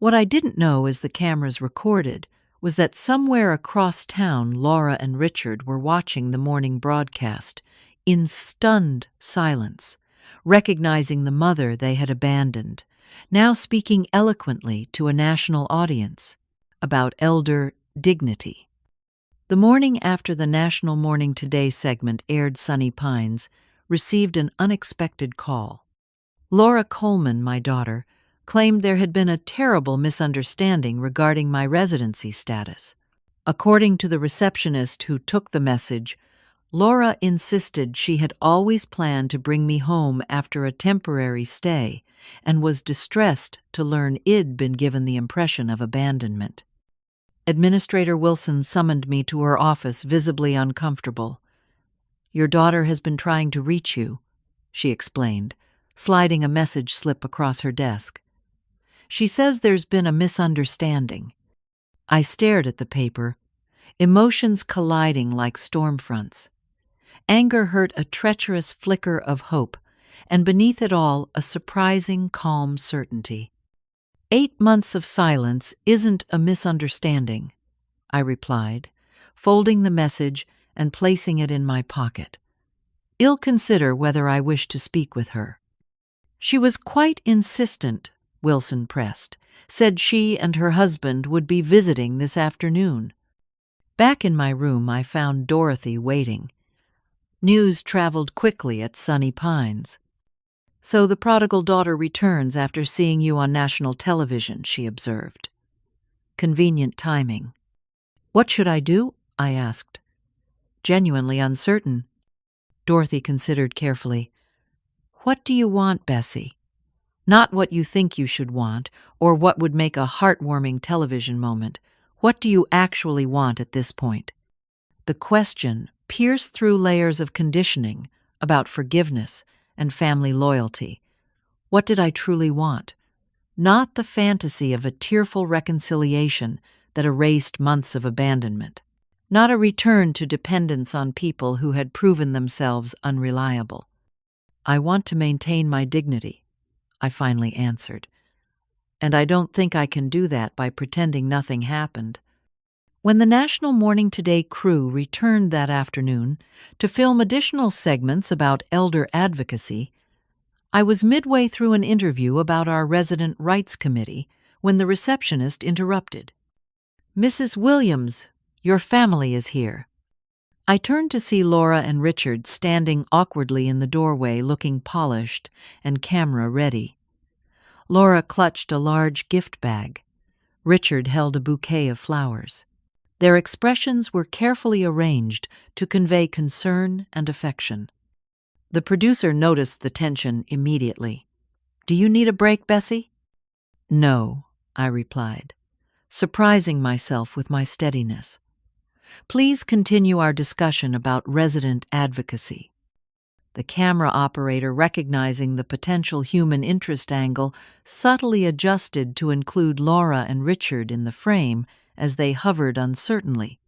What I didn't know as the cameras recorded was that somewhere across town Laura and Richard were watching the morning broadcast, in stunned silence, recognizing the mother they had abandoned, now speaking eloquently to a national audience about elder dignity. The morning after the National Morning Today segment aired, Sunny Pines received an unexpected call. Laura Coleman, my daughter, claimed there had been a terrible misunderstanding regarding my residency status. According to the receptionist who took the message, Laura insisted she had always planned to bring me home after a temporary stay and was distressed to learn I'd been given the impression of abandonment. Administrator Wilson summoned me to her office, visibly uncomfortable. Your daughter has been trying to reach you, she explained, sliding a message slip across her desk. She says there's been a misunderstanding. I stared at the paper, emotions colliding like storm fronts. Anger hurt a treacherous flicker of hope, and beneath it all, a surprising, calm certainty. 8 months of silence isn't a misunderstanding, I replied, folding the message and placing it in my pocket. "I'll consider whether I wish to speak with her." "She was quite insistent," Wilson pressed. "Said she and her husband would be visiting this afternoon." Back in my room, I found Dorothy waiting. News traveled quickly at Sunny Pines. "So the prodigal daughter returns after seeing you on national television," she observed. Convenient timing. "What should I do?" I asked. Genuinely uncertain. Dorothy considered carefully. "What do you want, Bessie? Not what you think you should want, or what would make a heartwarming television moment. What do you actually want at this point?" The question pierced through layers of conditioning about forgiveness and family loyalty. What did I truly want? Not the fantasy of a tearful reconciliation that erased months of abandonment. Not a return to dependence on people who had proven themselves unreliable. "I want to maintain my dignity," I finally answered. "And I don't think I can do that by pretending nothing happened." When the National Morning Today crew returned that afternoon to film additional segments about elder advocacy, I was midway through an interview about our resident rights committee when the receptionist interrupted. "Mrs. Williams, your family is here." I turned to see Laura and Richard standing awkwardly in the doorway, looking polished and camera ready. Laura clutched a large gift bag. Richard held a bouquet of flowers. Their expressions were carefully arranged to convey concern and affection. The producer noticed the tension immediately. "Do you need a break, Bessie?" "No," I replied, surprising myself with my steadiness. "Please continue our discussion about resident advocacy." The camera operator, recognizing the potential human interest angle, subtly adjusted to include Laura and Richard in the frame as they hovered uncertainly.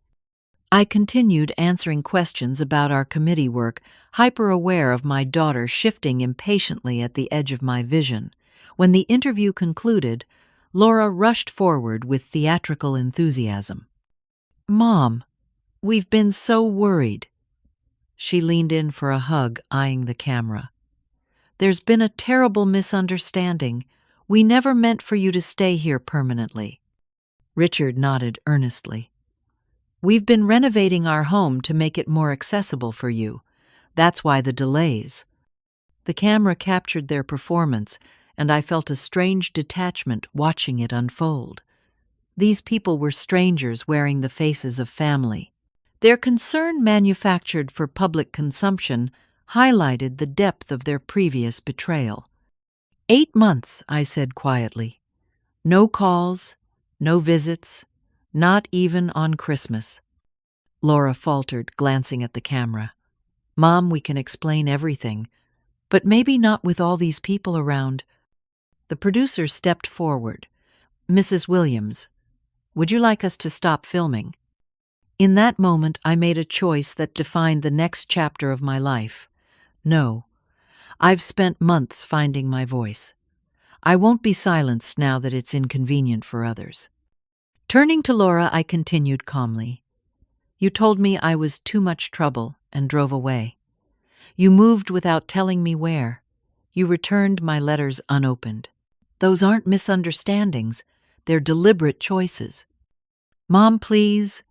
I continued answering questions about our committee work, hyper-aware of my daughter shifting impatiently at the edge of my vision. When the interview concluded, Laura rushed forward with theatrical enthusiasm. "Mom, we've been so worried." She leaned in for a hug, eyeing the camera. "There's been a terrible misunderstanding. We never meant for you to stay here permanently." Richard nodded earnestly. "We've been renovating our home to make it more accessible for you. That's why the delays." The camera captured their performance, and I felt a strange detachment watching it unfold. These people were strangers wearing the faces of family. Their concern, manufactured for public consumption, highlighted the depth of their previous betrayal. 8 months, I said quietly. No calls, no visits, not even on Christmas. Laura faltered, glancing at the camera. "Mom, we can explain everything, but maybe not with all these people around." The producer stepped forward. "Mrs. Williams, would you like us to stop filming?" In that moment, I made a choice that defined the next chapter of my life. No. I've spent months finding my voice. I won't be silenced now that it's inconvenient for others. Turning to Laura, I continued calmly. "You told me I was too much trouble and drove away. You moved without telling me where. You returned my letters unopened. Those aren't misunderstandings. They're deliberate choices." "Mom, please."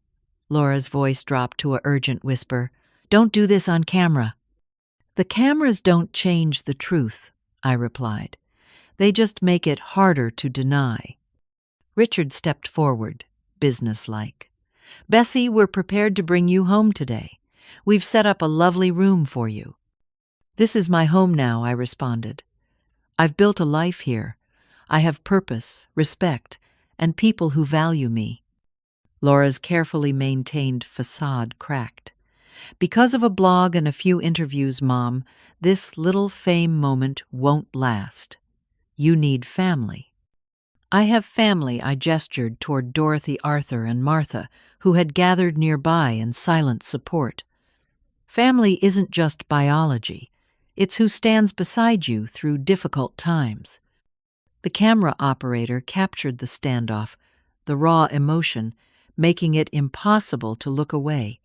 Laura's voice dropped to an urgent whisper. "Don't do this on camera." "The cameras don't change the truth," I replied. "They just make it harder to deny." Richard stepped forward, businesslike. "Bessie, we're prepared to bring you home today. We've set up a lovely room for you." "This is my home now," I responded. "I've built a life here. I have purpose, respect, and people who value me." Laura's carefully maintained facade cracked. "Because of a blog and a few interviews, Mom, this little fame moment won't last. You need family." "I have family," I gestured toward Dorothy, Arthur, and Martha, who had gathered nearby in silent support. "Family isn't just biology. It's who stands beside you through difficult times." The camera operator captured the standoff, the raw emotion, making it impossible to look away.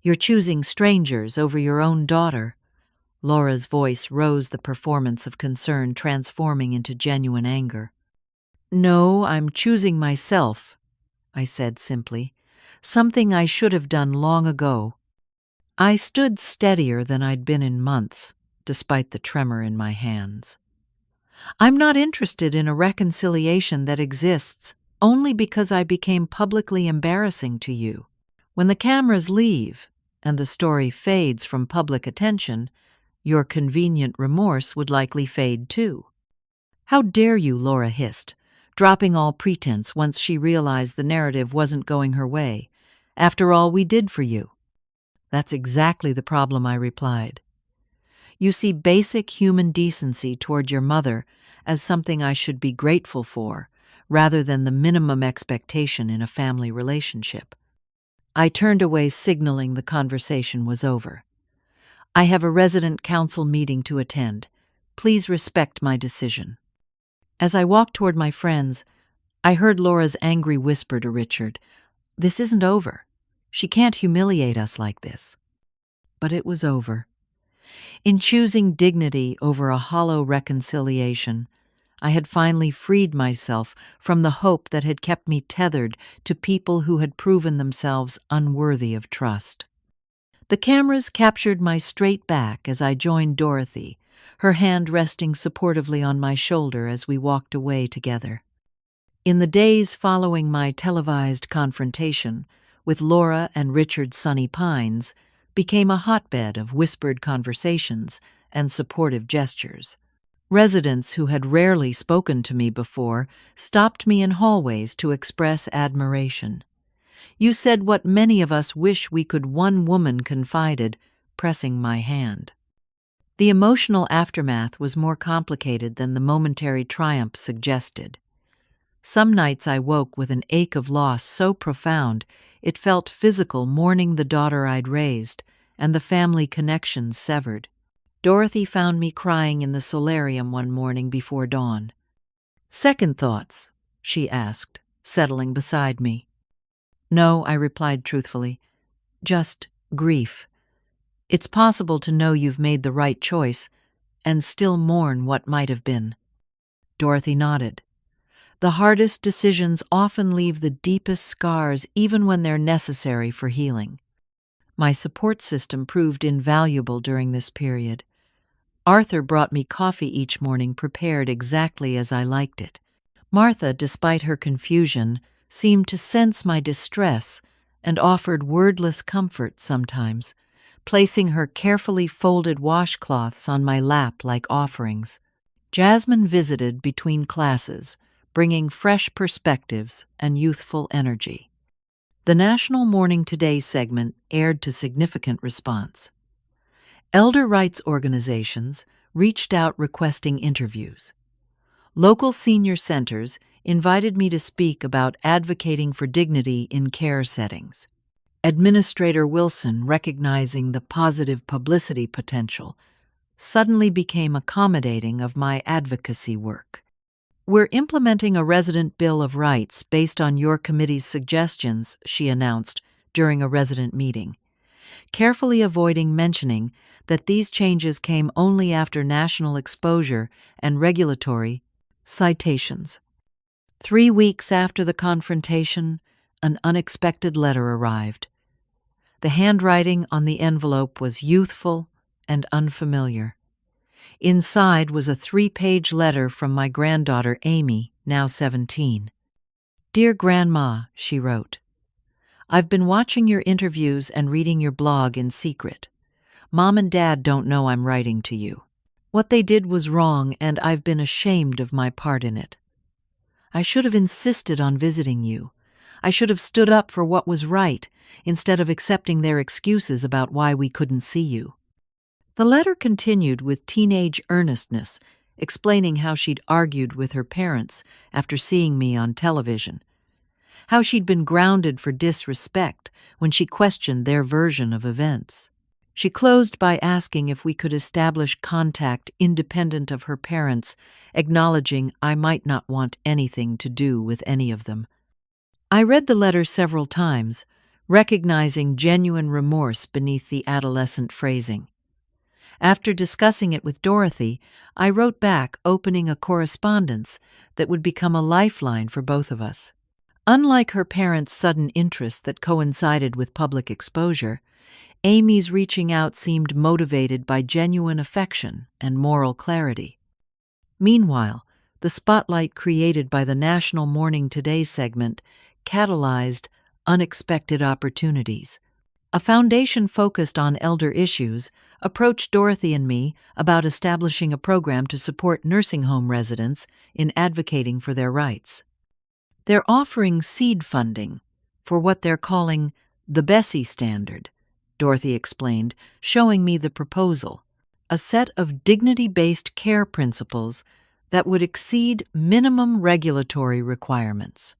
You're choosing strangers over your own daughter." Laura's voice rose, the performance of concern transforming into genuine anger. "No, I'm choosing myself," I said simply. "Something I should have done long ago." I stood steadier than I'd been in months, despite the tremor in my hands. "I'm not interested in a reconciliation that exists only because I became publicly embarrassing to you. When the cameras leave and the story fades from public attention, your convenient remorse would likely fade too." "How dare you," Laura hissed, dropping all pretense once she realized the narrative wasn't going her way. "After all we did for you." "That's exactly the problem," I replied. "You see basic human decency toward your mother as something I should be grateful for, rather than the minimum expectation in a family relationship." I turned away, signaling the conversation was over. "I have a resident council meeting to attend. Please respect my decision." As I walked toward my friends, I heard Laura's angry whisper to Richard, "This isn't over. She can't humiliate us like this." But it was over. In choosing dignity over a hollow reconciliation, I had finally freed myself from the hope that had kept me tethered to people who had proven themselves unworthy of trust. The cameras captured my straight back as I joined Dorothy, her hand resting supportively on my shoulder as we walked away together. In the days following my televised confrontation with Laura and Richard's Sunny Pines became a hotbed of whispered conversations and supportive gestures. Residents who had rarely spoken to me before stopped me in hallways to express admiration. "You said what many of us wish we could," one woman confided, pressing my hand. The emotional aftermath was more complicated than the momentary triumph suggested. Some nights I woke with an ache of loss so profound it felt physical, mourning the daughter I'd raised and the family connections severed. Dorothy found me crying in the solarium one morning before dawn. "Second thoughts?" she asked, settling beside me. "No," I replied truthfully. "Just grief. It's possible to know you've made the right choice and still mourn what might have been." Dorothy nodded. "The hardest decisions often leave the deepest scars, even when they're necessary for healing." My support system proved invaluable during this period. Arthur brought me coffee each morning, prepared exactly as I liked it. Martha, despite her confusion, seemed to sense my distress and offered wordless comfort sometimes, placing her carefully folded washcloths on my lap like offerings. Jasmine visited between classes, bringing fresh perspectives and youthful energy. The National Morning Today segment aired to significant response. Elder rights organizations reached out requesting interviews. Local senior centers invited me to speak about advocating for dignity in care settings. Administrator Wilson, recognizing the positive publicity potential, suddenly became accommodating of my advocacy work. "We're implementing a resident bill of rights based on your committee's suggestions," she announced during a resident meeting, carefully avoiding mentioning that these changes came only after national exposure and regulatory citations. 3 weeks after the confrontation, an unexpected letter arrived. The handwriting on the envelope was youthful and unfamiliar. Inside was a 3-page letter from my granddaughter Amy, now 17. "Dear Grandma," she wrote, "I've been watching your interviews and reading your blog in secret. Mom and Dad don't know I'm writing to you. What they did was wrong, and I've been ashamed of my part in it. I should have insisted on visiting you. I should have stood up for what was right, instead of accepting their excuses about why we couldn't see you." The letter continued with teenage earnestness, explaining how she'd argued with her parents after seeing me on television, how she'd been grounded for disrespect when she questioned their version of events. She closed by asking if we could establish contact independent of her parents, acknowledging I might not want anything to do with any of them. I read the letter several times, recognizing genuine remorse beneath the adolescent phrasing. After discussing it with Dorothy, I wrote back, opening a correspondence that would become a lifeline for both of us. Unlike her parents' sudden interest that coincided with public exposure, Amy's reaching out seemed motivated by genuine affection and moral clarity. Meanwhile, the spotlight created by the National Morning Today segment catalyzed unexpected opportunities. A foundation focused on elder issues approached Dorothy and me about establishing a program to support nursing home residents in advocating for their rights. They're offering seed funding for what they're calling the Bessie Standard, Dorothy explained, showing me the proposal, a set of dignity-based care principles that would exceed minimum regulatory requirements.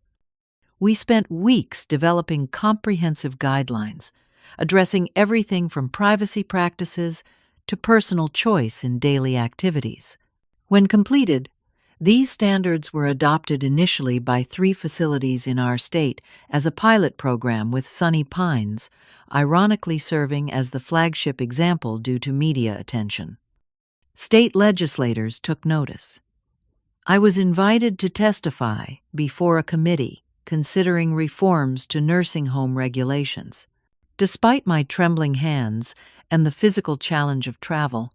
We spent weeks developing comprehensive guidelines, addressing everything from privacy practices to personal choice in daily activities. When completed, these standards were adopted initially by 3 facilities in our state as a pilot program, with Sunny Pines ironically serving as the flagship example due to media attention. State legislators took notice. I was invited to testify before a committee considering reforms to nursing home regulations. Despite my trembling hands and the physical challenge of travel,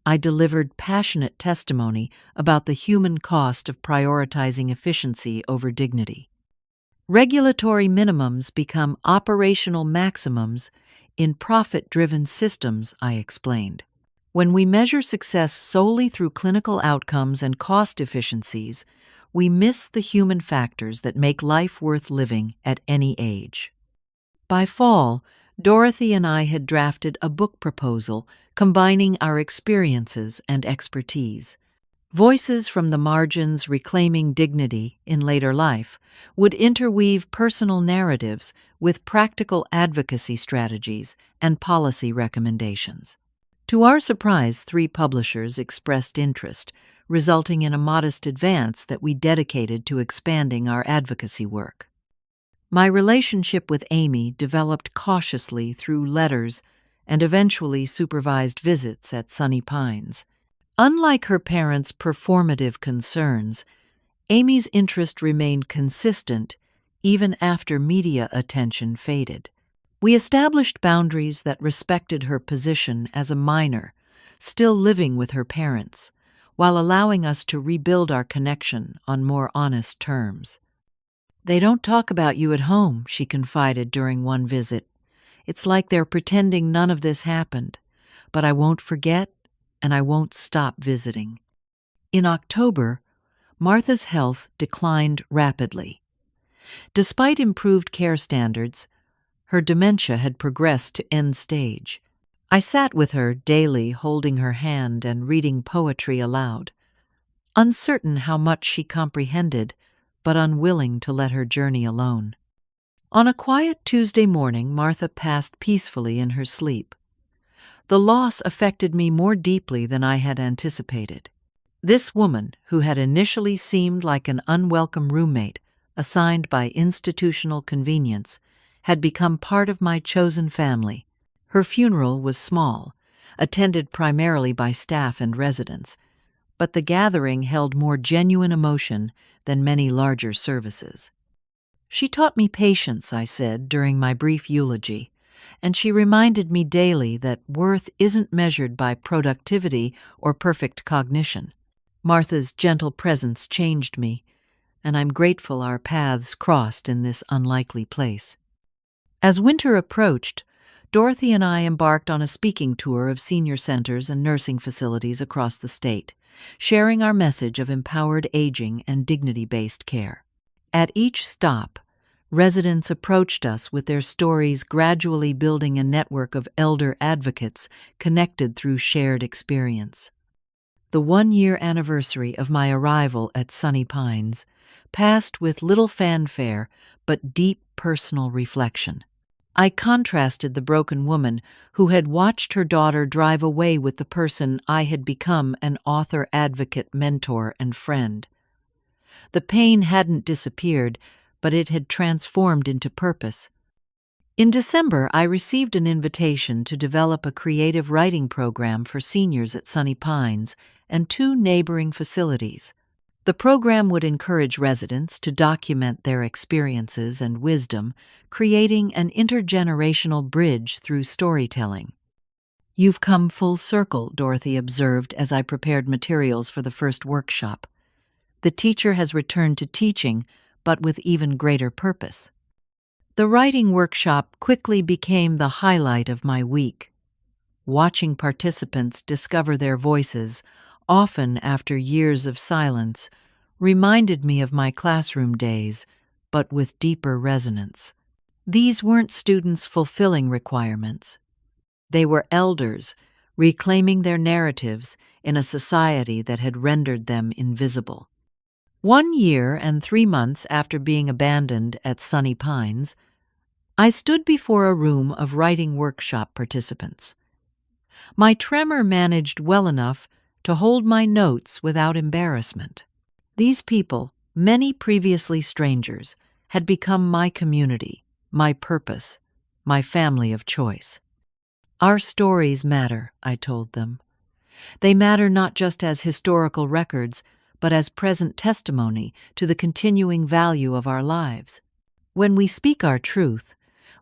I delivered passionate testimony about the human cost of prioritizing efficiency over dignity. Regulatory minimums become operational maximums in profit-driven systems, I explained. When we measure success solely through clinical outcomes and cost efficiencies, we miss the human factors that make life worth living at any age. By fall, Dorothy and I had drafted a book proposal combining our experiences and expertise. Voices from the Margins Reclaiming Dignity in Later Life would interweave personal narratives with practical advocacy strategies and policy recommendations. To our surprise, 3 publishers expressed interest, resulting in a modest advance that we dedicated to expanding our advocacy work. My relationship with Amy developed cautiously through letters and eventually supervised visits at Sunny Pines. Unlike her parents' performative concerns, Amy's interest remained consistent even after media attention faded. We established boundaries that respected her position as a minor, still living with her parents, while allowing us to rebuild our connection on more honest terms. "They don't talk about you at home," she confided during one visit. "It's like they're pretending none of this happened, but I won't forget and I won't stop visiting." In October, Martha's health declined rapidly. Despite improved care standards, her dementia had progressed to end stage. I sat with her daily, holding her hand and reading poetry aloud, uncertain how much she comprehended, but unwilling to let her journey alone. On a quiet Tuesday morning, Martha passed peacefully in her sleep. The loss affected me more deeply than I had anticipated. This woman, who had initially seemed like an unwelcome roommate assigned by institutional convenience, had become part of my chosen family. Her funeral was small, attended primarily by staff and residents, but the gathering held more genuine emotion than many larger services. "She taught me patience," I said during my brief eulogy, and she reminded me daily that worth isn't measured by productivity or perfect cognition. Martha's gentle presence changed me, and I'm grateful our paths crossed in this unlikely place. As winter approached, Dorothy and I embarked on a speaking tour of senior centers and nursing facilities across the state, sharing our message of empowered aging and dignity-based care. At each stop, residents approached us with their stories, gradually building a network of elder advocates connected through shared experience. The 1-year anniversary of my arrival at Sunny Pines passed with little fanfare but deep personal reflection. I contrasted the broken woman who had watched her daughter drive away with the person I had become, an author, advocate, mentor, and friend. The pain hadn't disappeared, but it had transformed into purpose. In December, I received an invitation to develop a creative writing program for seniors at Sunny Pines and 2 neighboring facilities. The program would encourage residents to document their experiences and wisdom, creating an intergenerational bridge through storytelling. "You've come full circle," Dorothy observed as I prepared materials for the first workshop. "The teacher has returned to teaching, but with even greater purpose." The writing workshop quickly became the highlight of my week. Watching participants discover their voices, often after years of silence, reminded me of my classroom days, but with deeper resonance. These weren't students fulfilling requirements. They were elders, reclaiming their narratives in a society that had rendered them invisible. 1 year and 3 months after being abandoned at Sunny Pines, I stood before a room of writing workshop participants. My tremor managed well enough to hold my notes without embarrassment. These people, many previously strangers, had become my community, my purpose, my family of choice. "Our stories matter," I told them. "They matter not just as historical records, but as present testimony to the continuing value of our lives. When we speak our truth,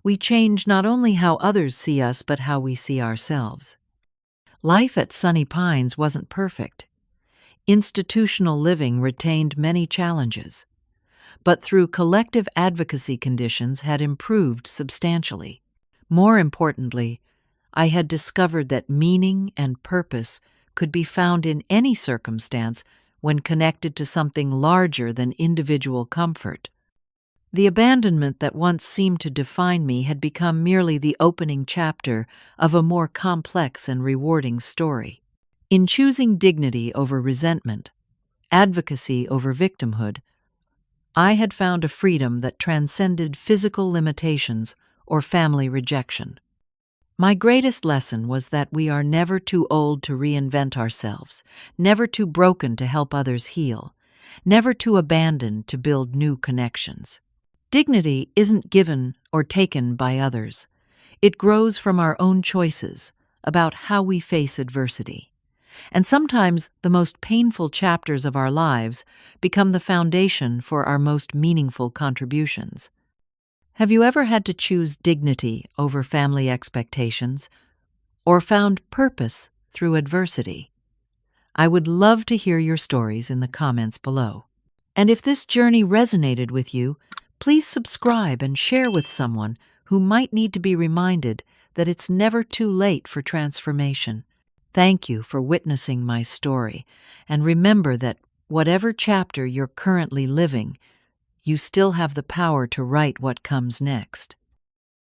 we change not only how others see us, but how we see ourselves." Life at Sunny Pines wasn't perfect. Institutional living retained many challenges, but through collective advocacy conditions had improved substantially. More importantly, I had discovered that meaning and purpose could be found in any circumstance when connected to something larger than individual comfort. The abandonment that once seemed to define me had become merely the opening chapter of a more complex and rewarding story. In choosing dignity over resentment, advocacy over victimhood, I had found a freedom that transcended physical limitations or family rejection. My greatest lesson was that we are never too old to reinvent ourselves, never too broken to help others heal, never too abandoned to build new connections. Dignity isn't given or taken by others. It grows from our own choices about how we face adversity. And sometimes the most painful chapters of our lives become the foundation for our most meaningful contributions. Have you ever had to choose dignity over family expectations, or found purpose through adversity? I would love to hear your stories in the comments below. And if this journey resonated with you, please subscribe and share with someone who might need to be reminded that it's never too late for transformation. Thank you for witnessing my story, and remember that whatever chapter you're currently living, you still have the power to write what comes next.